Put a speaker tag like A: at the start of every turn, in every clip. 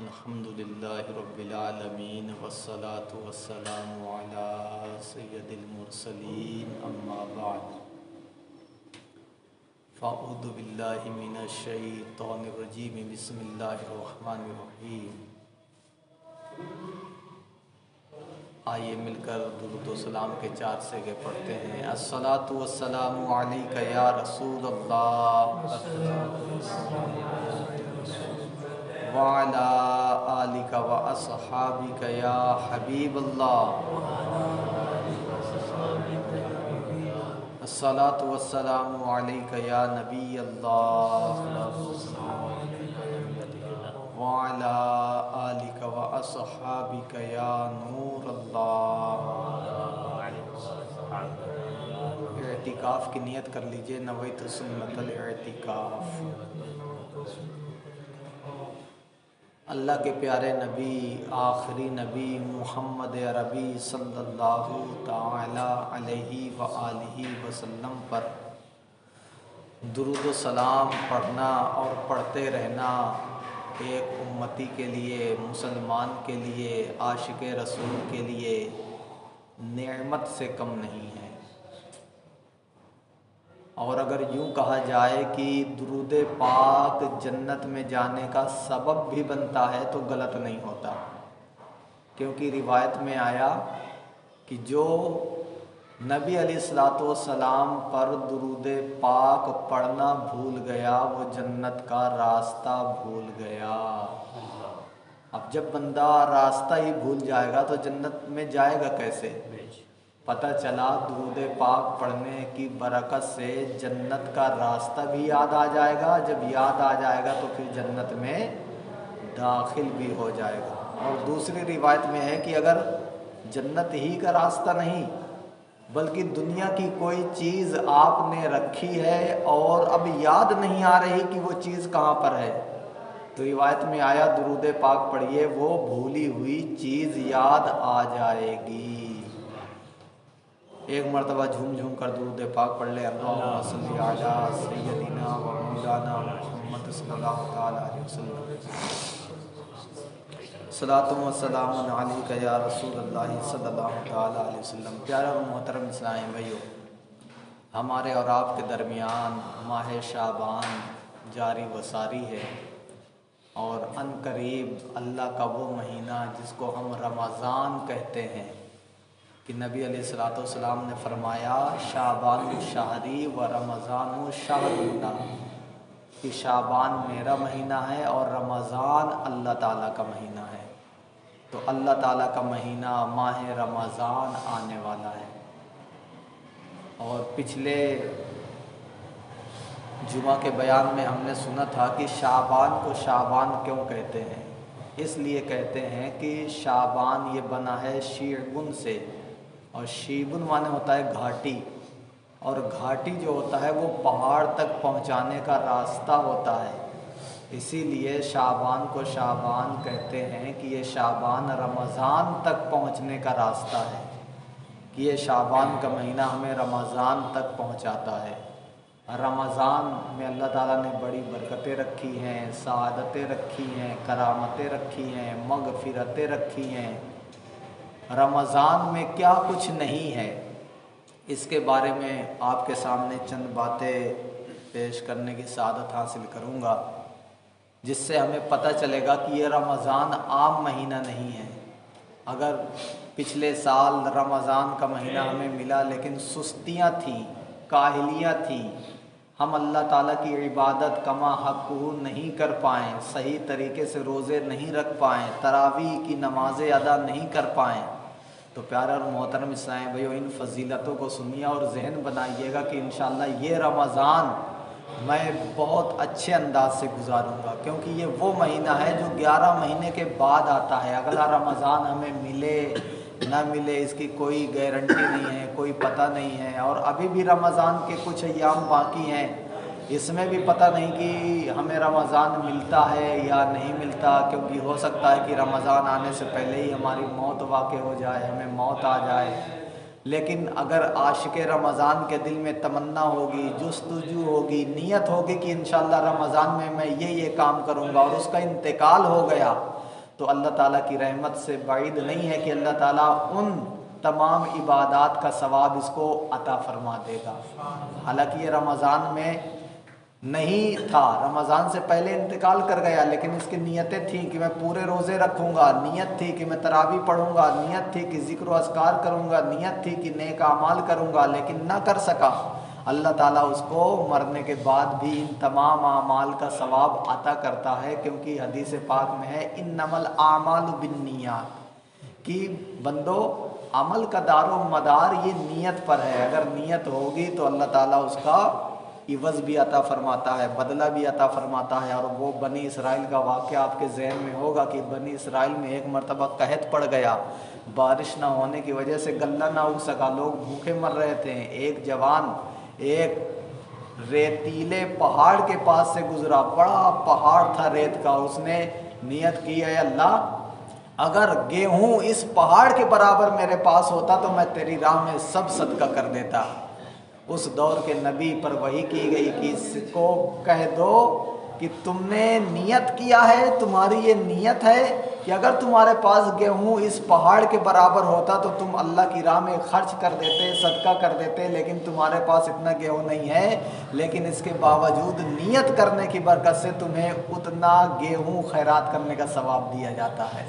A: الحمدللہ رب العالمین والصلاة والسلام علی سید المرسلین اما بعد فاعوذ باللہ من الشیطان الرجیم بسم اللہ الرحمن الرحیم۔ آئیے مل کر درود و سلام کے 4 سیغے پڑھتے ہیں۔ الصلاۃ والسلام علیک یا رسول اللہ وعلی آلک و اصحابک یا حبیب اللہ۔ الصلاۃ والسلام علیک یا نبی اللہ وعلی آلک و اصحابک یا نور اللہ۔ اعتکاف کی نیت کر لیجئے، نویت سنت الاعتکاف۔ اللہ کے پیارے نبی، آخری نبی محمد عربی صلی اللہ تعالی علیہ وآلہ وسلم پر درود و سلام پڑھنا اور پڑھتے رہنا ایک امتی کے لیے، مسلمان کے لیے، عاشق رسول کے لیے نعمت سے کم نہیں ہے۔ اور اگر یوں کہا جائے کہ درود پاک جنت میں جانے کا سبب بھی بنتا ہے تو غلط نہیں ہوتا، کیونکہ روایت میں آیا کہ جو نبی علیہ السلام پر درود پاک پڑھنا بھول گیا وہ جنت کا راستہ بھول گیا۔ اب جب بندہ راستہ ہی بھول جائے گا تو جنت میں جائے گا کیسے؟ پتہ چلا درود پاک پڑھنے کی برکت سے جنت کا راستہ بھی یاد آ جائے گا، جب یاد آ جائے گا تو پھر جنت میں داخل بھی ہو جائے گا۔ اور دوسری روایت میں ہے کہ اگر جنت ہی کا راستہ نہیں بلکہ دنیا کی کوئی چیز آپ نے رکھی ہے اور اب یاد نہیں آ رہی کہ وہ چیز کہاں پر ہے، تو روایت میں آیا درود پاک پڑھیے، وہ بھولی ہوئی چیز یاد آ جائے گی۔ ایک مرتبہ جھوم جھوم کر درود پاک پڑھ لے۔ اللہم صلی علی سیدنا و مولانا محمد صلی اللہ تعالی علیہ وسلم۔ صلاۃ و سلام علیک یا رسول اللہ صلی اللہ تعالی علیہ وسلم۔ پیارے اور محترم اسلامی بھائیو، ہمارے اور آپ کے درمیان ماہ شعبان جاری و ساری ہے، اور عن قریب اللہ کا وہ مہینہ جس کو ہم رمضان کہتے ہیں کہ نبی علیہ السلام نے فرمایا شعبان شہری و رمضان شہر اللہ، کہ شعبان میرا مہینہ ہے اور رمضان اللہ تعالیٰ کا مہینہ ہے۔ تو اللہ تعالیٰ کا مہینہ ماہ رمضان آنے والا ہے، اور پچھلے جمعہ کے بیان میں ہم نے سنا تھا کہ شعبان کو شعبان کیوں کہتے ہیں؟ اس لیے کہتے ہیں کہ شعبان یہ بنا ہے شیعبن سے، اور شیبن معنی ہوتا ہے گھاٹی، اور گھاٹی جو ہوتا ہے وہ پہاڑ تک پہنچانے کا راستہ ہوتا ہے، اسی لیے شعبان کو شعبان کہتے ہیں کہ یہ شعبان رمضان تک پہنچنے کا راستہ ہے، کہ یہ شعبان کا مہینہ ہمیں رمضان تک پہنچاتا ہے۔ رمضان میں اللہ تعالیٰ نے بڑی برکتیں رکھی ہیں، سعادتیں رکھی ہیں، کرامتیں رکھی ہیں، مغفرتیں رکھی ہیں۔ رمضان میں کیا کچھ نہیں ہے، اس کے بارے میں آپ کے سامنے چند باتیں پیش کرنے کی سعادت حاصل کروں گا، جس سے ہمیں پتہ چلے گا کہ یہ رمضان عام مہینہ نہیں ہے۔ اگر پچھلے سال رمضان کا مہینہ ہمیں ملا لیکن سستیاں تھیں، کاہلیاں تھیں، ہم اللہ تعالیٰ کی عبادت کما حق نہیں کر پائیں، صحیح طریقے سے روزے نہیں رکھ پائیں، تراویح کی نمازیں ادا نہیں کر پائیں، تو پیارے اور محترم اسلامی بھائیو ان فضیلتوں کو سنیے اور ذہن بنائیے گا کہ انشاءاللہ یہ رمضان میں بہت اچھے انداز سے گزاروں گا، کیونکہ یہ وہ مہینہ ہے جو 11 مہینے کے بعد آتا ہے۔ اگلا رمضان ہمیں ملے نہ ملے اس کی کوئی گارنٹی نہیں ہے، کوئی پتہ نہیں ہے، اور ابھی بھی رمضان کے کچھ ایام باقی ہیں، اس میں بھی پتہ نہیں کہ ہمیں رمضان ملتا ہے یا نہیں ملتا، کیونکہ ہو سکتا ہے کہ رمضان آنے سے پہلے ہی ہماری موت واقع ہو جائے، ہمیں موت آ جائے۔ لیکن اگر عاشق رمضان کے دل میں تمنا ہوگی، جستجو ہوگی، نیت ہوگی کہ انشاءاللہ رمضان میں یہ کام کروں گا، اور اس کا انتقال ہو گیا، تو اللہ تعالیٰ کی رحمت سے بعید نہیں ہے کہ اللہ تعالیٰ ان تمام عبادات کا ثواب اس کو عطا فرما دے گا۔ حالانکہ یہ رمضان میں نہیں تھا، رمضان سے پہلے انتقال کر گیا، لیکن اس کی نیتیں تھیں کہ میں پورے روزے رکھوں گا، نیت تھی کہ میں تراویح پڑھوں گا، نیت تھی کہ ذکر و اذکار کروں گا، نیت تھی کہ نیک اعمال کروں گا، لیکن نہ کر سکا۔ اللہ تعالیٰ اس کو مرنے کے بعد بھی ان تمام اعمال کا ثواب عطا کرتا ہے، کیونکہ حدیث پاک میں ہے انما الاعمال بالنیات، کہ بندو عمل کا دار و مدار یہ نیت پر ہے، اگر نیت ہوگی تو اللہ تعالیٰ اس کا عوض بھی عطا فرماتا ہے، بدلہ بھی عطا فرماتا ہے۔ اور وہ بنی اسرائیل کا واقعہ آپ کے ذہن میں ہوگا کہ بنی اسرائیل میں ایک مرتبہ قحط پڑ گیا، بارش نہ ہونے کی وجہ سے غلہ نہ اگ سکا، لوگ بھوکے مر رہے تھے۔ ایک جوان ایک ریتیلے پہاڑ کے پاس سے گزرا، بڑا پہاڑ تھا ریت کا، اس نے نیت کی ہے اللہ اگر گیہوں اس پہاڑ کے برابر میرے پاس ہوتا تو میں تیری راہ میں سب صدقہ کر دیتا۔ اس دور کے نبی پر وحی کی گئی کہ اس کو کہہ دو کہ تم نے نیت کیا ہے، تمہاری یہ نیت ہے کہ اگر تمہارے پاس گیہوں اس پہاڑ کے برابر ہوتا تو تم اللہ کی راہ میں خرچ کر دیتے، صدقہ کر دیتے، لیکن تمہارے پاس اتنا گیہوں نہیں ہے، لیکن اس کے باوجود نیت کرنے کی برکت سے تمہیں اتنا گیہوں خیرات کرنے کا ثواب دیا جاتا ہے۔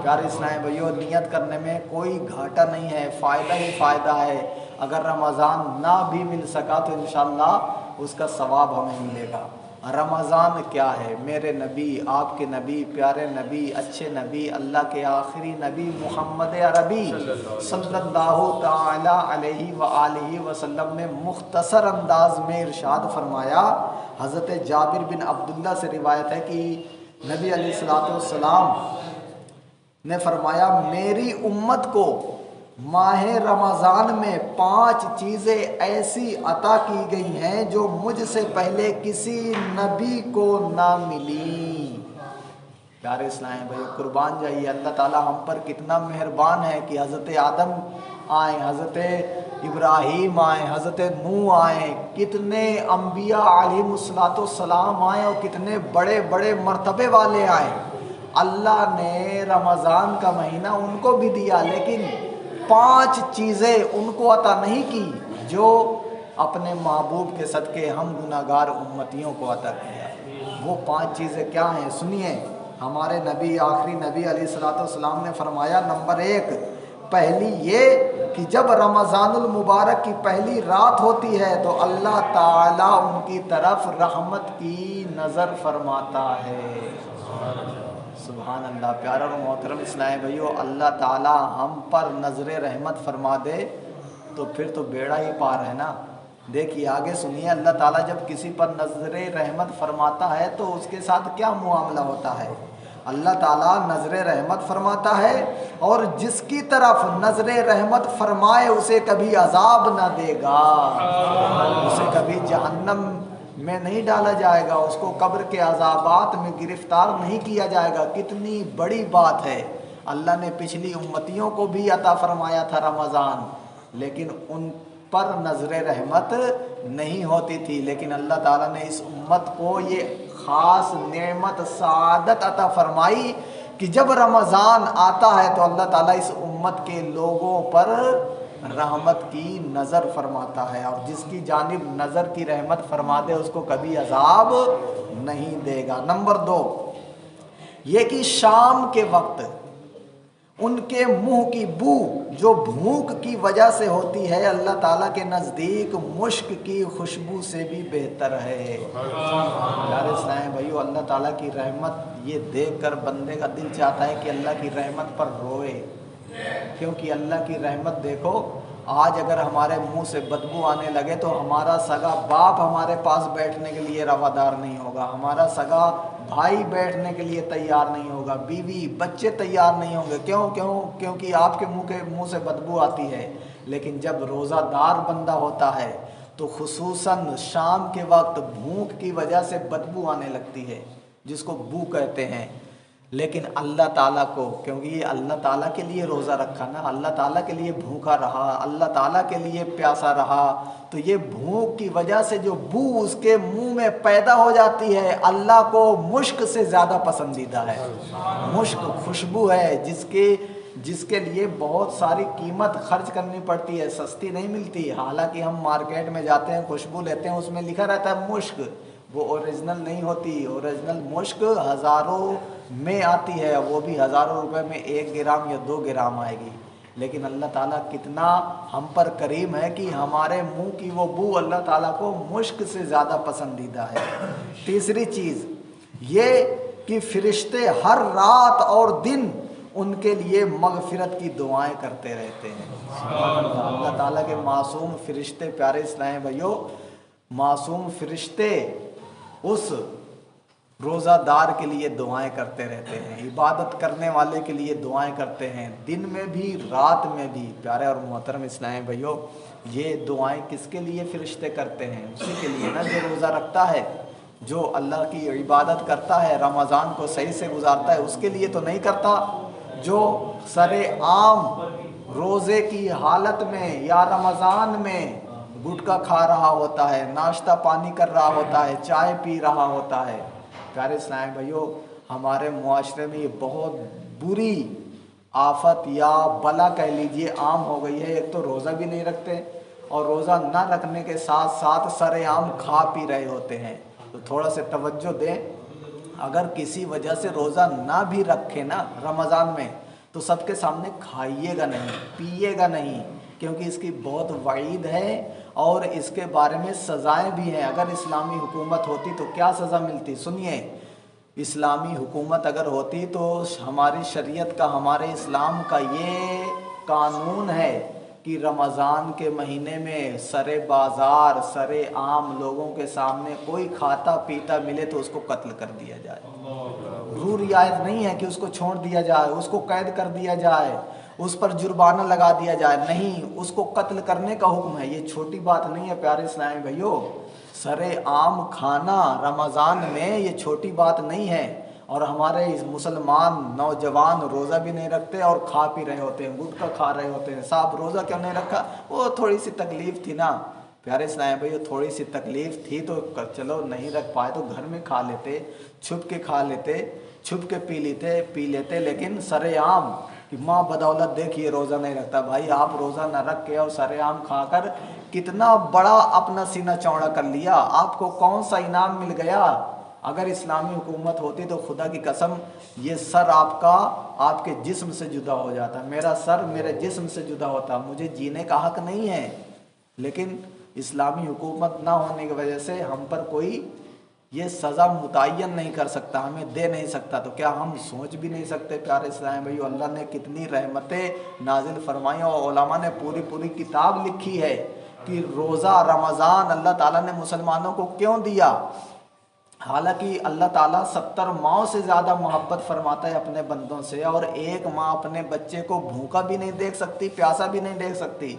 A: پیارے اسلام بھائیو، نیت کرنے میں کوئی گھاٹا نہیں ہے، فائدہ ہی فائدہ ہے۔ اگر رمضان نہ بھی مل سکا تو انشاءاللہ اس کا ثواب ہمیں ملے گا۔ رمضان کیا ہے؟ میرے نبی، آپ کے نبی، پیارے نبی، اچھے نبی، اللہ کے آخری نبی محمد عربی صلی اللہ تعالی علیہ وآلہ وسلم نے مختصر انداز میں ارشاد فرمایا۔ حضرت جابر بن عبداللہ سے روایت ہے کہ نبی علیہ الصلوۃ والسلام نے فرمایا میری امت کو ماہ رمضان میں 5 چیزیں ایسی عطا کی گئی ہیں جو مجھ سے پہلے کسی نبی کو نہ ملی۔ پیارے اسلام بھائی، قربان جائیے، اللہ تعالیٰ ہم پر کتنا مہربان ہے کہ حضرت آدم آئیں، حضرت ابراہیم آئیں، حضرت نوح آئیں، کتنے انبیاء علیہم الصلوۃ والسلام آئیں اور کتنے بڑے بڑے مرتبے والے آئیں۔ اللہ نے رمضان کا مہینہ ان کو بھی دیا، لیکن 5 چیزیں ان کو عطا نہیں کی جو اپنے محبوب کے صدقے ہم گناہگار امتیوں کو عطا کیا۔ وہ 5 چیزیں کیا ہیں سنیے۔ ہمارے نبی، آخری نبی علیہ الصلوۃ والسلام نے فرمایا، نمبر 1، پہلی یہ کہ جب رمضان المبارک کی پہلی رات ہوتی ہے تو اللہ تعالیٰ ان کی طرف رحمت کی نظر فرماتا ہے۔ سبحان اللہ۔ پیارا اور محترم اسلام بھائیو، اللہ تعالیٰ ہم پر نظر رحمت فرما دے تو پھر تو بیڑا ہی پار ہے نا۔ دیکھیے آگے سنیے، اللہ تعالیٰ جب کسی پر نظر رحمت فرماتا ہے تو اس کے ساتھ کیا معاملہ ہوتا ہے؟ اللہ تعالیٰ نظر رحمت فرماتا ہے، اور جس کی طرف نظر رحمت فرمائے اسے کبھی عذاب نہ دے گا، اسے کبھی جہنم میں نہیں ڈالا جائے گا، اس کو قبر کے عذابات میں گرفتار نہیں کیا جائے گا۔ کتنی بڑی بات ہے۔ اللہ نے پچھلی امتیوں کو بھی عطا فرمایا تھا رمضان، لیکن ان پر نظر رحمت نہیں ہوتی تھی، لیکن اللہ تعالیٰ نے اس امت کو یہ خاص نعمت سعادت عطا فرمائی کہ جب رمضان آتا ہے تو اللہ تعالیٰ اس امت کے لوگوں پر رحمت کی نظر فرماتا ہے، اور جس کی جانب نظر کی رحمت فرما دے اس کو کبھی عذاب نہیں دے گا۔ نمبر 2، یہ کہ شام کے وقت ان کے منہ کی بو جو بھوک کی وجہ سے ہوتی ہے اللہ تعالیٰ کے نزدیک مشک کی خوشبو سے بھی بہتر ہے۔ پیارے اسلام بھائیو، اللہ تعالیٰ کی رحمت یہ دیکھ کر بندے کا دل چاہتا ہے کہ اللہ کی رحمت پر روئے، کیونکہ اللہ کی رحمت دیکھو، آج اگر ہمارے منہ سے بدبو آنے لگے تو ہمارا سگا باپ ہمارے پاس بیٹھنے کے لیے روادار نہیں ہوگا، ہمارا سگا بھائی بیٹھنے کے لیے تیار نہیں ہوگا، بیوی بچے تیار نہیں ہوں گے۔ کیونکہ آپ کے منہ سے بدبو آتی ہے۔ لیکن جب روزہ دار بندہ ہوتا ہے تو خصوصاً شام کے وقت بھوک کی وجہ سے بدبو آنے لگتی ہے، جس کو بو کہتے ہیں۔ لیکن اللہ تعالیٰ کو، کیونکہ یہ اللہ تعالیٰ کے لیے روزہ رکھا نا، اللہ تعالیٰ کے لیے بھوکا رہا، اللہ تعالیٰ کے لیے پیاسا رہا، تو یہ بھوک کی وجہ سے جو بو اس کے منہ میں پیدا ہو جاتی ہے اللہ کو مشک سے زیادہ پسندیدہ ہے۔ مشک خوشبو ہے جس کے لیے بہت ساری قیمت خرچ کرنی پڑتی ہے، سستی نہیں ملتی۔ حالانکہ ہم مارکیٹ میں جاتے ہیں خوشبو لیتے ہیں، اس میں لکھا رہتا ہے مشک، وہ اوریجنل نہیں ہوتی۔ اوریجنل مشک ہزاروں میں آتی ہے، وہ بھی ہزاروں روپے میں 1 گرام یا 2 گرام آئے گی۔ لیکن اللہ تعالیٰ کتنا ہم پر کریم ہے کہ ہمارے منہ کی وہ بو اللہ تعالیٰ کو مشک سے زیادہ پسندیدہ ہے۔ تیسری چیز یہ کہ فرشتے ہر رات اور دن ان کے لیے مغفرت کی دعائیں کرتے رہتے ہیں۔ اللہ تعالیٰ کے معصوم فرشتے، پیارے اسلام بھائیو، معصوم فرشتے اس روزہ دار کے لیے دعائیں کرتے رہتے ہیں، عبادت کرنے والے کے لیے دعائیں کرتے ہیں، دن میں بھی رات میں بھی۔ پیارے اور محترم اسلام بھائیو، یہ دعائیں کس کے لیے فرشتے کرتے ہیں؟ اسی کے لیے نا جو روزہ رکھتا ہے، جو اللہ کی عبادت کرتا ہے، رمضان کو صحیح سے گزارتا ہے، اس کے لیے تو نہیں کرتا۔ جو سر عام روزے کی حالت میں یا رمضان میں گٹکا کھا رہا ہوتا ہے، ناشتہ پانی کر رہا ہوتا ہے، چائے پی رہا ہوتا ہے، پیارے اسلام بھائیو، ہمارے معاشرے میں یہ بہت بری آفت یا بلا کہہ لیجئے عام ہو گئی ہے۔ ایک تو روزہ بھی نہیں رکھتے، اور روزہ نہ رکھنے کے ساتھ ساتھ سر عام کھا پی رہے ہوتے ہیں۔ تو تھوڑا سے توجہ دیں، اگر کسی وجہ سے روزہ نہ بھی رکھے نا رمضان میں، تو سب کے سامنے کھائیے گا نہیں، پیئے گا نہیں، کیونکہ اس کی بہت وعید ہے اور اس کے بارے میں سزائیں بھی ہیں۔ اگر اسلامی حکومت ہوتی تو کیا سزا ملتی؟ سنیے، اسلامی حکومت اگر ہوتی تو ہماری شریعت کا، ہمارے اسلام کا یہ قانون ہے کہ رمضان کے مہینے میں سر بازار، سر عام لوگوں کے سامنے کوئی کھاتا پیتا ملے تو اس کو قتل کر دیا جائے۔ رو رعایت نہیں ہے کہ اس کو چھوڑ دیا جائے، اس کو قید کر دیا جائے، اس پر جرمانہ لگا دیا جائے، نہیں، اس کو قتل کرنے کا حکم ہے۔ یہ چھوٹی بات نہیں ہے پیارے اسلامی بھائیو، سر عام کھانا رمضان میں یہ چھوٹی بات نہیں ہے۔ اور ہمارے مسلمان نوجوان روزہ بھی نہیں رکھتے اور کھا پی رہے ہوتے ہیں، گٹکا کھا رہے ہوتے ہیں۔ صاحب روزہ کیوں نہیں رکھا؟ وہ تھوڑی سی تکلیف تھی نا۔ پیارے اسلام بھائیو، تھوڑی سی تکلیف تھی تو چلو نہیں رکھ پائے تو گھر میں کھا لیتے، چھپ کے کھا لیتے، چھپ کے پی لیتے، لیکن سر عام کہ ماں بدولت دیکھیے روزہ نہیں رکھتا۔ بھائی آپ روزہ نہ رکھ کے اور سر عام کھا کر کتنا بڑا اپنا سینہ چوڑا کر لیا، آپ کو کون سا انعام مل گیا؟ اگر اسلامی حکومت ہوتی تو خدا کی قسم یہ سر آپ کا آپ کے جسم سے جدا ہو جاتا، میرا سر میرے جسم سے جدا ہوتا، مجھے جینے کا حق نہیں ہے۔ لیکن اسلامی حکومت نہ ہونے کی وجہ سے ہم پر کوئی یہ سزا متعین نہیں کر سکتا، ہمیں دے نہیں سکتا، تو کیا ہم سوچ بھی نہیں سکتے؟ پیارے اسلام بھائیو، اللہ نے کتنی رحمتیں نازل فرمائی اور علماء نے پوری کتاب لکھی ہے کہ روزہ رمضان اللہ تعالیٰ نے مسلمانوں کو کیوں دیا۔ حالانکہ اللہ تعالیٰ 70 ماؤں سے زیادہ محبت فرماتا ہے اپنے بندوں سے، اور ایک ماں اپنے بچے کو بھوکا بھی نہیں دیکھ سکتی، پیاسا بھی نہیں دیکھ سکتی۔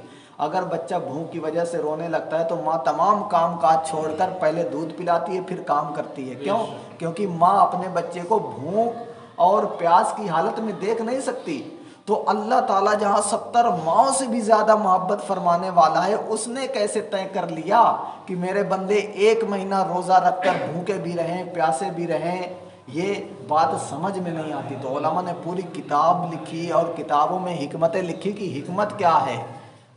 A: اگر بچہ بھوک کی وجہ سے رونے لگتا ہے تو ماں تمام کام کاج چھوڑ کر پہلے دودھ پلاتی ہے پھر کام کرتی ہے۔ کیوں؟ کیونکہ ماں اپنے بچے کو بھوک اور پیاس کی حالت میں دیکھ نہیں سکتی۔ تو اللہ تعالیٰ جہاں 70 ماؤں سے بھی زیادہ محبت فرمانے والا ہے، اس نے کیسے طے کر لیا کہ میرے بندے 1 مہینہ روزہ رکھ کر بھوکے بھی رہیں، پیاسے بھی رہیں؟ یہ بات سمجھ میں نہیں آتی۔ تو علماء نے پوری کتاب لکھی اور کتابوں میں حکمتیں لکھی کہ حکمت کیا ہے۔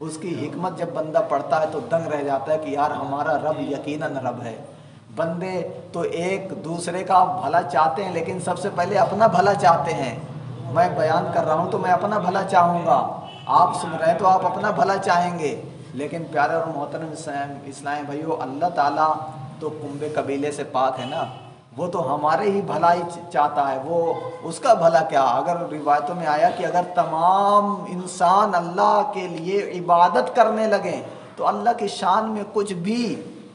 A: اس کی حکمت جب بندہ پڑھتا ہے تو دنگ رہ جاتا ہے کہ یار ہمارا رب یقیناً رب ہے۔ بندے تو ایک دوسرے کا بھلا چاہتے ہیں لیکن سب سے پہلے اپنا بھلا چاہتے ہیں۔ میں بیان کر رہا ہوں تو میں اپنا بھلا چاہوں گا، آپ سن رہے ہیں تو آپ اپنا بھلا چاہیں گے۔ لیکن پیارے اور محترم اسلام بھائیو، اللہ تعالیٰ تو کنبے قبیلے سے پاک ہے نا، وہ تو ہمارے ہی بھلائی چاہتا ہے۔ وہ اس کا بھلا کیا؟ اگر روایتوں میں آیا کہ اگر تمام انسان اللہ کے لیے عبادت کرنے لگیں تو اللہ کی شان میں کچھ بھی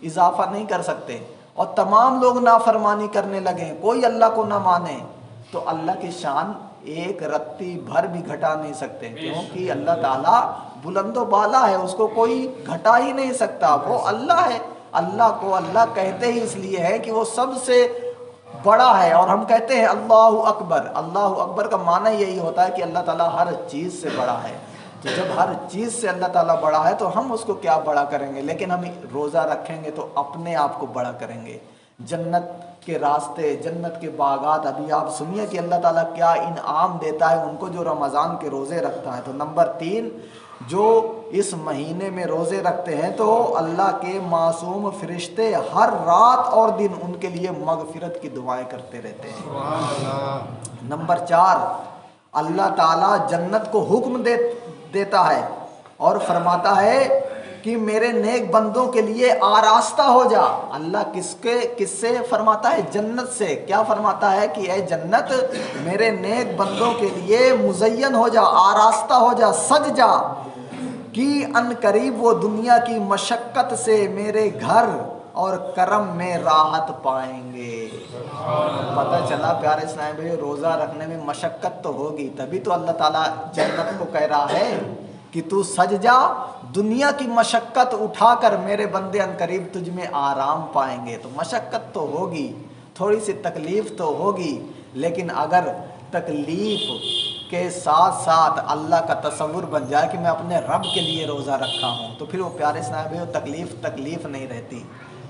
A: اضافہ نہیں کر سکتے، اور تمام لوگ نافرمانی کرنے لگیں، کوئی اللہ کو نہ مانے، تو اللہ کی شان ایک رتی بھر بھی گھٹا نہیں سکتے، کیونکہ اللہ تعالیٰ بلند و بالا ہے، اس کو کوئی گھٹا ہی نہیں سکتا، وہ اللہ ہے۔ اللہ کو اللہ کہتے ہی اس لیے ہے کہ وہ سب سے بڑا ہے، اور ہم کہتے ہیں اللہ اکبر. اللہ اکبر کا معنی یہی ہوتا ہے کہ اللہ تعالیٰ ہر چیز سے بڑا ہے. تو جب ہر چیز سے اللہ تعالیٰ بڑا ہے تو ہم اس کو کیا بڑا کریں گے؟ لیکن ہم روزہ رکھیں گے تو اپنے آپ کو بڑا کریں گے. جنت کے راستے، جنت کے باغات، ابھی آپ سنیے کہ اللہ تعالیٰ کیا انعام دیتا ہے ان کو جو رمضان کے روزے رکھتا ہے. تو نمبر 3، جو اس مہینے میں روزے رکھتے ہیں تو اللہ کے معصوم فرشتے ہر رات اور دن ان کے لیے مغفرت کی دعائیں کرتے رہتے ہیں. نمبر 4، اللہ تعالیٰ جنت کو حکم دیتا ہے اور فرماتا ہے کہ میرے نیک بندوں کے لیے آراستہ ہو جا. اللہ کس سے فرماتا ہے؟ جنت سے. کیا فرماتا ہے کہ اے جنت میرے نیک بندوں کے لیے مزین ہو جا، آراستہ ہو جا، سج جا، کہ ان قریب وہ دنیا کی مشقت سے میرے گھر اور کرم میں راحت پائیں گے. پتہ چلا پیارے اسلام بھائی، روزہ رکھنے میں مشقت تو ہوگی، تبھی تو اللہ تعالیٰ جنت کو کہہ رہا ہے کہ تو سج جا، دنیا کی مشقت اٹھا کر میرے بندے ان قریب تجھ میں آرام پائیں گے. تو مشقت تو ہوگی، تھوڑی سی تکلیف تو ہوگی، لیکن اگر تکلیف کے ساتھ ساتھ اللہ کا تصور بن جائے کہ میں اپنے رب کے لیے روزہ رکھا ہوں، تو پھر وہ پیارے اسلام بھائی تکلیف نہیں رہتی.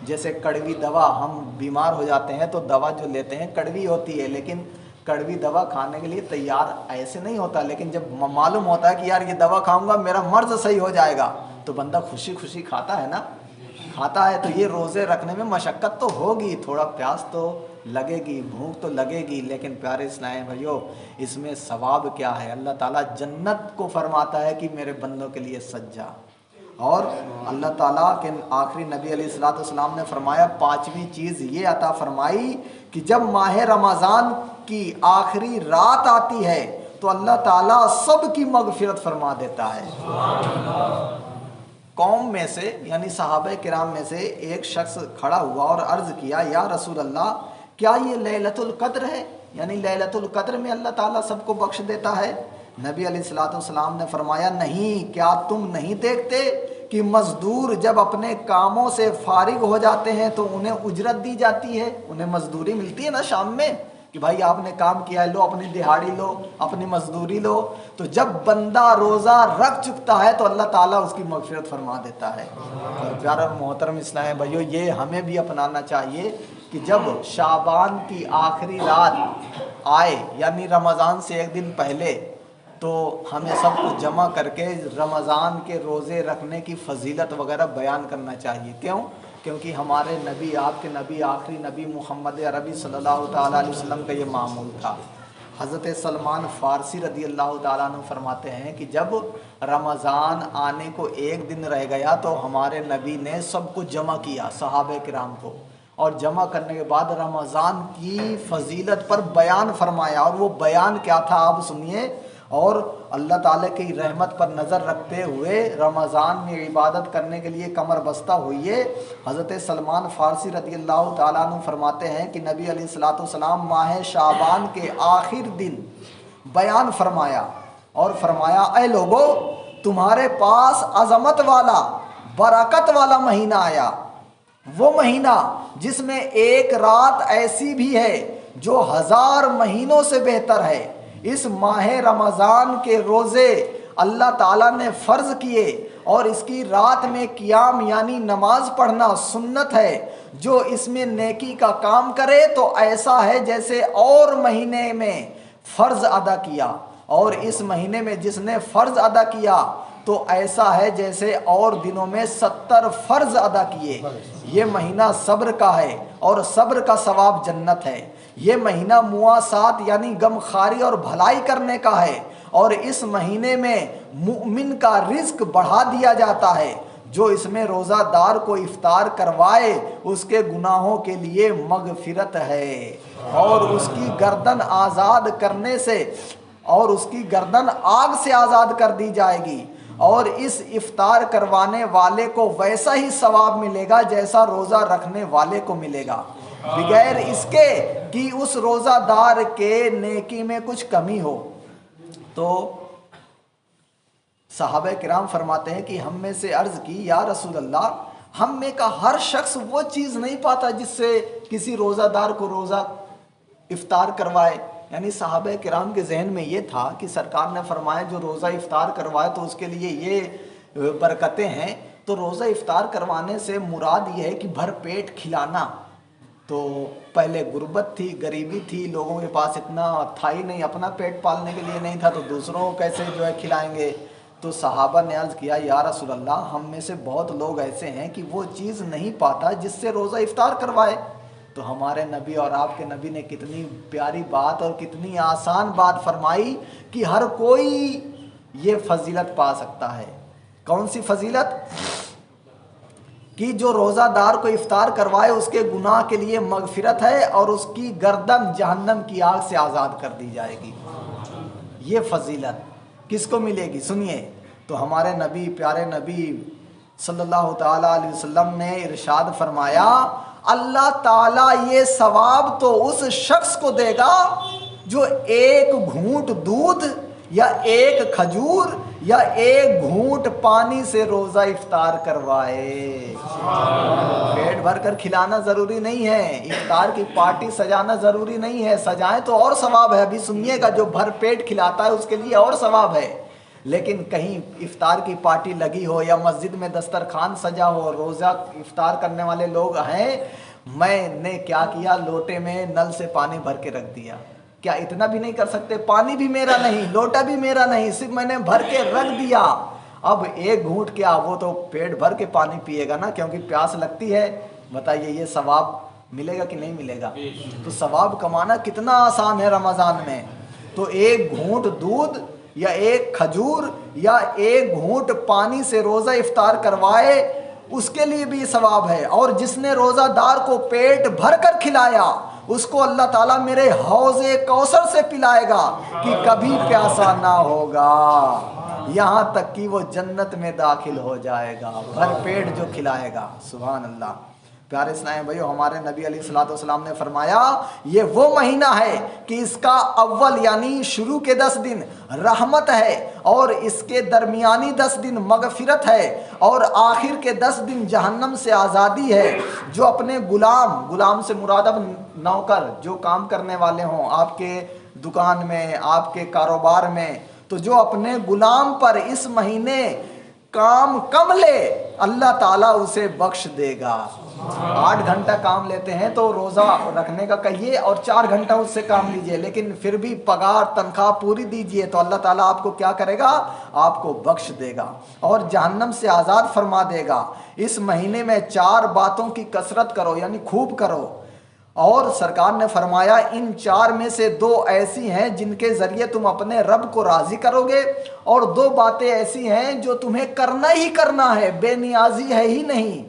A: جیسے کڑوی دوا، ہم بیمار ہو جاتے ہیں تو دوا جو لیتے ہیں کڑوی ہوتی ہے، لیکن کڑوی دوا کھانے کے لیے تیار ایسے نہیں ہوتا. لیکن جب معلوم ہوتا ہے کہ یار یہ دوا کھاؤں گا میرا مرض صحیح ہو جائے گا، تو بندہ خوشی خوشی کھاتا ہے نا، کھاتا ہے. تو یہ روزے رکھنے میں مشقت تو ہوگی، تھوڑا پیاس تو لگے گی، بھوک تو لگے گی، لیکن پیارے اسلام بھائیو اس میں ثواب کیا ہے؟ اللہ تعالیٰ جنت کو فرماتا ہے کہ میرے بندوں کے لیے سجا. اور اللہ تعالیٰ کے آخری نبی علیہ الصلوۃ والسلام نے فرمایا، 5ویں چیز یہ عطا فرمائی کہ جب ماہ رمضان کی آخری رات آتی ہے تو اللہ تعالیٰ سب کی مغفرت فرما دیتا ہے. قوم میں سے یعنی صحابہ کرام میں سے ایک شخص کھڑا ہوا اور عرض کیا، یا رسول اللہ کیا یہ لیلۃ القدر ہے؟ یعنی لیلۃ القدر میں اللہ تعالیٰ سب کو بخش دیتا ہے؟ نبی علیہ الصلوۃ والسلام نے فرمایا، نہیں، کیا تم نہیں دیکھتے کہ مزدور جب اپنے کاموں سے فارغ ہو جاتے ہیں تو انہیں اجرت دی جاتی ہے، انہیں مزدوری ملتی ہے نا شام میں، کہ بھائی آپ نے کام کیا ہے، لو اپنی دہاڑی لو، اپنی مزدوری لو. تو جب بندہ روزہ رکھ چکتا ہے تو اللہ تعالیٰ اس کی مغفرت فرما دیتا ہے. اور پیارا محترم اسلام بھائیو، یہ ہمیں بھی اپنانا چاہیے کہ جب شعبان کی آخری رات آئے یعنی رمضان سے ایک دن پہلے، تو ہمیں سب کو جمع کر کے رمضان کے روزے رکھنے کی فضیلت وغیرہ بیان کرنا چاہیے. کیوں؟ کیونکہ ہمارے نبی، آپ کے نبی، آخری نبی محمد عربی صلی اللہ تعالیٰ علیہ وسلم کا یہ معمول تھا. حضرت سلمان فارسی رضی اللہ تعالیٰ عنہ فرماتے ہیں کہ جب رمضان آنے کو ایک دن رہ گیا تو ہمارے نبی نے سب کو جمع کیا، صحابہ کرام کو، اور جمع کرنے کے بعد رمضان کی فضیلت پر بیان فرمایا. اور وہ بیان کیا تھا آپ سنیے. اور اللہ تعالیٰ کی رحمت پر نظر رکھتے ہوئے رمضان میں عبادت کرنے کے لیے کمر بستہ ہوئیے. حضرت سلمان فارسی رضی اللہ تعالیٰ عنہ فرماتے ہیں کہ نبی علیہ الصلوۃ والسلام ماہ شعبان کے آخر دن بیان فرمایا اور فرمایا، اے لوگو، تمہارے پاس عظمت والا، برکت والا مہینہ آیا، وہ مہینہ جس میں ایک رات ایسی بھی ہے جو 1000 مہینوں سے بہتر ہے. اس ماہ رمضان کے روزے اللہ تعالیٰ نے فرض کیے اور اس کی رات میں قیام یعنی نماز پڑھنا سنت ہے. جو اس میں نیکی کا کام کرے تو ایسا ہے جیسے اور مہینے میں فرض ادا کیا، اور اس مہینے میں جس نے فرض ادا کیا تو ایسا ہے جیسے اور دنوں میں 70 فرض ادا کیے. یہ مہینہ صبر کا ہے اور صبر کا ثواب جنت ہے. یہ مہینہ مواسات یعنی غم خواری اور بھلائی کرنے کا ہے، اور اس مہینے میں مومن کا رزق بڑھا دیا جاتا ہے. جو اس میں روزہ دار کو افطار کروائے اس کے گناہوں کے لیے مغفرت ہے، اور اس کی گردن آزاد کرنے سے، اور اس کی گردن آگ سے آزاد کر دی جائے گی، اور اس افطار کروانے والے کو ویسا ہی ثواب ملے گا جیسا روزہ رکھنے والے کو ملے گا، بغیر اس کے کہ اس روزہ دار کے نیکی میں کچھ کمی ہو. تو صحابہ کرام فرماتے ہیں کہ ہم میں سے عرض کی، یا رسول اللہ، ہم میں کا ہر شخص وہ چیز نہیں پاتا جس سے کسی روزہ دار کو روزہ افطار کروائے. یعنی صحابہ کرام کے ذہن میں یہ تھا کہ سرکار نے فرمایا جو روزہ افطار کروائے تو اس کے لیے یہ برکتیں ہیں. تو روزہ افطار کروانے سے مراد یہ ہے کہ بھر پیٹ کھلانا. تو پہلے غربت تھی، غریبی تھی، لوگوں کے پاس اتنا تھا ہی نہیں، اپنا پیٹ پالنے کے لیے نہیں تھا، تو دوسروں کو کیسے جو ہے کھلائیں گے. تو صحابہ نے عرض کیا یا رسول اللہ ہم میں سے بہت لوگ ایسے ہیں کہ وہ چیز نہیں پاتا جس سے روزہ افطار کروائے. تو ہمارے نبی اور آپ کے نبی نے کتنی پیاری بات اور کتنی آسان بات فرمائی کہ ہر کوئی یہ فضیلت پا سکتا ہے. کون سی فضیلت؟ کہ جو روزہ دار کو افطار کروائے اس کے گناہ کے لیے مغفرت ہے اور اس کی گردن جہنم کی آگ سے آزاد کر دی جائے گی. یہ فضیلت کس کو ملے گی؟ سنیے. تو ہمارے نبی، پیارے نبی صلی اللہ تعالیٰ علیہ وسلم نے ارشاد فرمایا اللہ تعالیٰ یہ ثواب تو اس شخص کو دے گا جو ایک گھونٹ دودھ یا ایک کھجور یا ایک گھونٹ پانی سے روزہ افطار کروائے. پیٹ بھر کر کھلانا ضروری نہیں ہے، افطار کی پارٹی سجانا ضروری نہیں ہے، سجائیں تو اور ثواب ہے. ابھی سنیے گا، جو بھر پیٹ کھلاتا ہے اس کے لیے اور ثواب ہے. لیکن کہیں افطار کی پارٹی لگی ہو یا مسجد میں دسترخوان سجا ہو، روزہ افطار کرنے والے لوگ ہیں، میں نے کیا کیا، لوٹے میں نل سے پانی بھر کے رکھ دیا. کیا اتنا بھی نہیں کر سکتے؟ پانی بھی میرا نہیں، لوٹا بھی میرا نہیں، صرف میں نے بھر کے رکھ دیا. اب ایک گھونٹ کیا، وہ تو پیٹ بھر کے پانی پیے گا نا، کیونکہ پیاس لگتی ہے. بتائیے یہ ثواب ملے گا کہ نہیں ملے گا؟ تو ثواب کمانا کتنا آسان ہے رمضان میں. تو ایک گھونٹ دودھ یا ایک کھجور یا ایک گھونٹ پانی سے روزہ افطار کروائے اس کے لیے بھی ثواب ہے. اور جس نے روزہ دار کو پیٹ بھر کر کھلایا اس کو اللہ تعالیٰ میرے حوض کوثر سے پلائے گا کہ کبھی پیاسا نہ ہوگا، یہاں تک کہ وہ جنت میں داخل ہو جائے گا. بھر پیٹ جو کھلائے گا. سبحان اللہ. پیارے اسلام بھائیو، ہمارے نبی علیہ الصلوۃ والسلام نے فرمایا یہ وہ مہینہ ہے کہ اس کا اول یعنی شروع کے 10 دن رحمت ہے اور اس کے درمیانی 10 دن مغفرت ہے اور آخر کے 10 دن جہنم سے آزادی ہے. جو اپنے غلام سے مراد اب نوکر جو کام کرنے والے ہوں آپ کے دکان میں، آپ کے کاروبار میں، تو جو اپنے غلام پر اس مہینے کام کم لے اللہ تعالیٰ اسے بخش دے گا. 8 گھنٹہ کام لیتے ہیں تو روزہ رکھنے کا کہیے اور 4 گھنٹہ اس سے کام لیجئے، لیکن پھر بھی پگار تنخواہ پوری دیجئے تو اللہ تعالیٰ آپ کو کیا کرے گا؟ آپ کو بخش دے گا اور جہنم سے آزاد فرما دے گا. اس مہینے میں 4 باتوں کی کثرت کرو، یعنی خوب کرو. اور سرکار نے فرمایا ان 4 میں سے 2 ایسی ہیں جن کے ذریعے تم اپنے رب کو راضی کرو گے اور 2 باتیں ایسی ہیں جو تمہیں کرنا ہی کرنا ہے، بے نیازی ہے ہی نہیں.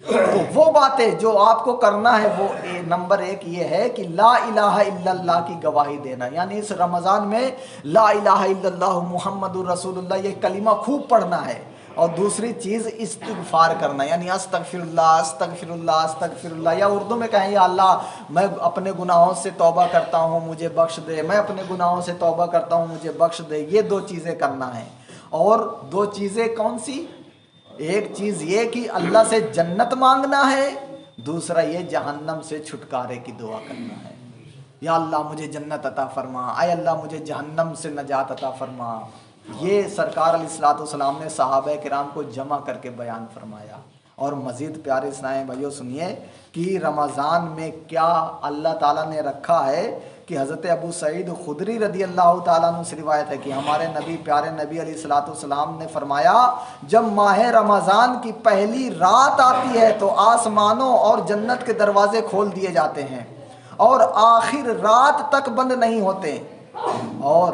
A: تو وہ باتیں جو آپ کو کرنا ہے وہ نمبر 1 یہ ہے کہ لا الہ الا اللہ کی گواہی دینا، یعنی اس رمضان میں لا الہ الا اللہ محمد الرسول اللہ یہ کلمہ خوب پڑھنا ہے. اور دوسری چیز استغفار کرنا، یعنی استغفر اللہ استغفر اللہ استغفر اللہ، یا اردو میں کہیں یا اللہ میں اپنے گناہوں سے توبہ کرتا ہوں مجھے بخش دے، میں اپنے گناہوں سے توبہ کرتا ہوں مجھے بخش دے. یہ 2 چیزیں کرنا ہے. اور 2 چیزیں کون سی؟ ایک چیز یہ کہ اللہ سے جنت مانگنا ہے، دوسرا یہ جہنم سے چھٹکارے کی دعا کرنا ہے. یا اللہ مجھے جنت عطا فرما، اے اللہ مجھے جہنم سے نجات عطا فرما. یہ سرکار علیہ الصلوۃ والسلام نے صحابہ کرام کو جمع کر کے بیان فرمایا. اور مزید پیارے اسلام بھائیو سنیے کہ رمضان میں کیا اللہ تعالیٰ نے رکھا ہے کہ حضرت ابو سعید خدری رضی اللہ تعالیٰ عنہ سے روایت ہے کہ ہمارے نبی پیارے نبی علیہ الصلوۃ والسلام نے فرمایا جب ماہ رمضان کی پہلی رات آتی ہے تو آسمانوں اور جنت کے دروازے کھول دیے جاتے ہیں اور آخر رات تک بند نہیں ہوتے. اور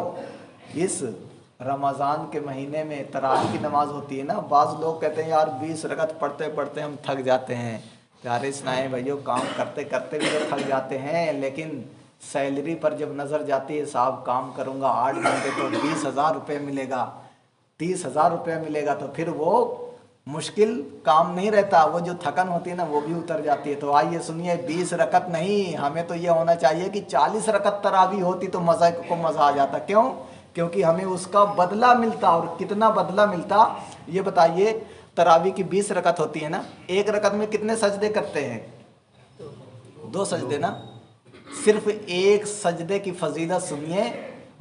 A: اس رمضان کے مہینے میں تراویح کی نماز ہوتی ہے نا. بعض لوگ کہتے ہیں یار 20 رکعت پڑھتے پڑھتے ہم تھک جاتے ہیں. پیارے اسلام بھائیو کام کرتے کرتے بھی تو تھک جاتے ہیں، لیکن سیلری پر جب نظر جاتی ہے صاحب کام کروں گا 8 گھنٹے تو 20,000 روپے ملے گا، 30,000 روپے ملے گا، تو پھر وہ مشکل کام نہیں رہتا، وہ جو تھکن ہوتی ہے نا وہ بھی اتر جاتی ہے. تو آئیے سنیے 20 رکعت نہیں، ہمیں تو یہ ہونا چاہیے کہ 40 رکعت تراویح ہوتی تو مزہ کو مزہ آ جاتا. کیوں؟ کیونکہ ہمیں اس کا بدلہ ملتا. اور کتنا بدلہ ملتا یہ بتائیے. تراویح کی 20 رکعت ہوتی ہے نا، ایک رکعت میں کتنے سجدے کرتے ہیں؟ 2 سجدے نا. صرف ایک سجدے کی فضیلت سنیے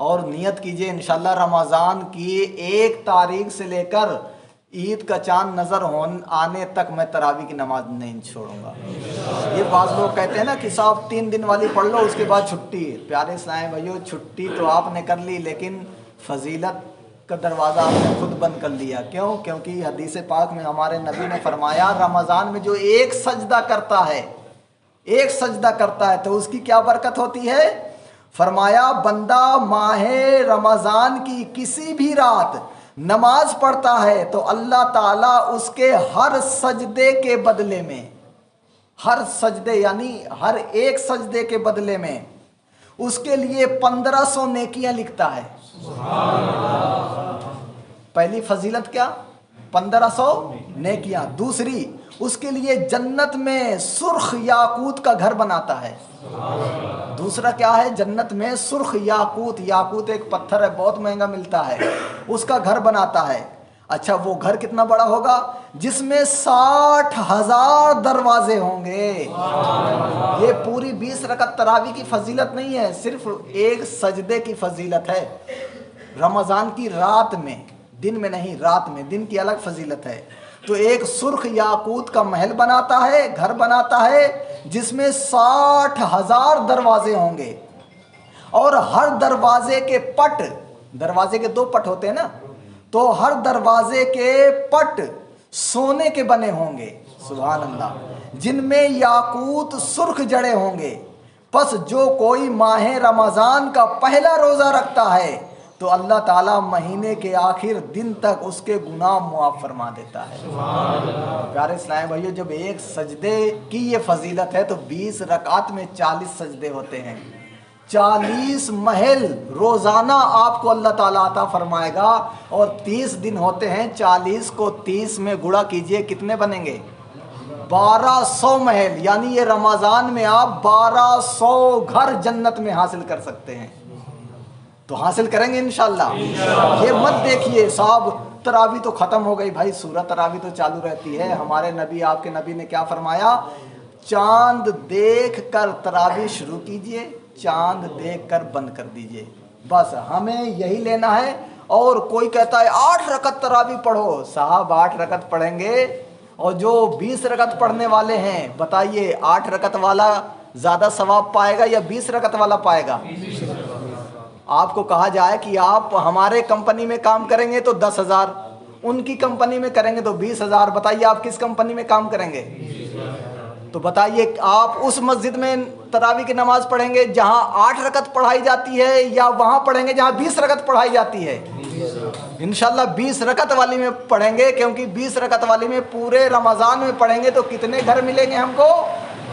A: اور نیت کیجئے انشاءاللہ رمضان کی 1 تاریخ سے لے کر عید کا چاند نظر آنے تک میں تراویح کی نماز نہیں چھوڑوں گا۔ یہ بعض لوگ کہتے ہیں نا کہ صاحب 3 دن والی پڑھ لو اس کے بعد چھٹی۔ پیارے اسلامی بھائیو، چھٹی تو آپ نے کر لی لیکن فضیلت کا دروازہ آپ نے خود بند کر لیا۔ کیوں؟ کیونکہ حدیث پاک میں ہمارے نبی نے فرمایا رمضان میں جو ایک سجدہ کرتا ہے تو اس کی کیا برکت ہوتی ہے؟ فرمایا بندہ ماہ رمضان کی کسی بھی رات نماز پڑھتا ہے تو اللہ تعالیٰ اس کے ہر سجدے کے بدلے میں، ہر سجدے یعنی ہر ایک سجدے کے بدلے میں اس کے لیے 1500 نیکیاں لکھتا ہے۔ پہلی فضیلت کیا؟ 1500 نیکیاں۔ دوسری، اس کے لیے جنت میں سرخ یاقوت کا گھر بناتا ہے۔ دوسرا کیا ہے؟ جنت میں سرخ یاقوت، یاقوت ایک پتھر ہے بہت مہنگا ملتا ہے، اس کا گھر بناتا ہے۔ اچھا وہ گھر کتنا بڑا ہوگا؟ جس میں 60,000 دروازے ہوں گے۔ یہ پوری 20 رکعت تراویح کی فضیلت نہیں ہے، صرف ایک سجدے کی فضیلت ہے رمضان کی رات میں، دن میں نہیں، رات میں، دن کی الگ فضیلت ہے۔ تو ایک سرخ یاقوت کا محل بناتا ہے، گھر بناتا ہے جس میں 60,000 دروازے ہوں گے، اور ہر دروازے کے پٹ، دروازے کے 2 پٹ ہوتے ہیں نا، تو ہر دروازے کے پٹ سونے کے بنے ہوں گے، سبحان اللہ، جن میں یاقوت سرخ جڑے ہوں گے۔ پس جو کوئی ماہ رمضان کا پہلا روزہ رکھتا ہے تو اللہ تعالیٰ مہینے کے آخر دن تک اس کے گناہ معاف فرما دیتا ہے۔ پیارے اسلامی بھائیو، جب ایک سجدے کی یہ فضیلت ہے تو 20 رکعت میں 40 سجدے ہوتے ہیں، 40 محل روزانہ آپ کو اللہ تعالیٰ عطا فرمائے گا، اور 30 دن ہوتے ہیں، 40 کو 30 میں گڑا کیجئے کتنے بنیں گے؟ 1200 محل، یعنی یہ رمضان میں آپ 1200 گھر جنت میں حاصل کر سکتے ہیں۔ تو حاصل کریں گے انشاءاللہ۔ یہ مت دیکھیے صاحب تراویح تو ختم ہو گئی، بھائی سورہ تراویح تو چالو رہتی ہے۔ ہمارے نبی، آپ کے نبی نے کیا فرمایا؟ چاند دیکھ کر تراویح شروع کیجئے، چاند دیکھ کر بند کر دیجئے، بس ہمیں یہی لینا ہے۔ اور کوئی کہتا ہے 8 رکعت تراویح پڑھو، صاحب 8 رکعت پڑھیں گے، اور جو 20 رکعت پڑھنے والے ہیں بتائیے 8 رکعت والا زیادہ ثواب پائے گا یا 20 رکعت والا پائے گا؟ آپ کو کہا جائے کہ آپ ہمارے کمپنی میں کام کریں گے تو 10,000، ان کی کمپنی میں کریں گے تو 20,000، بتائیے آپ کس کمپنی میں کام کریں گے؟ تو بتائیے آپ اس مسجد میں تراویح کی نماز پڑھیں گے جہاں 8 رکعت پڑھائی جاتی ہے، یا وہاں پڑھیں گے جہاں 20 رکعت پڑھائی جاتی ہے؟ انشاءاللہ 20 رکعت والی میں پڑھیں گے، کیونکہ 20 رکعت والی میں پورے رمضان میں پڑھیں گے تو کتنے گھر ملیں گے ہم کو؟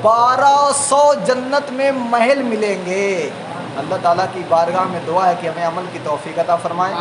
A: 1200 جنت میں محل ملیں گے۔ اللہ تعالیٰ کی بارگاہ میں دعا ہے کہ ہمیں عمل کی توفیق عطا فرمائے۔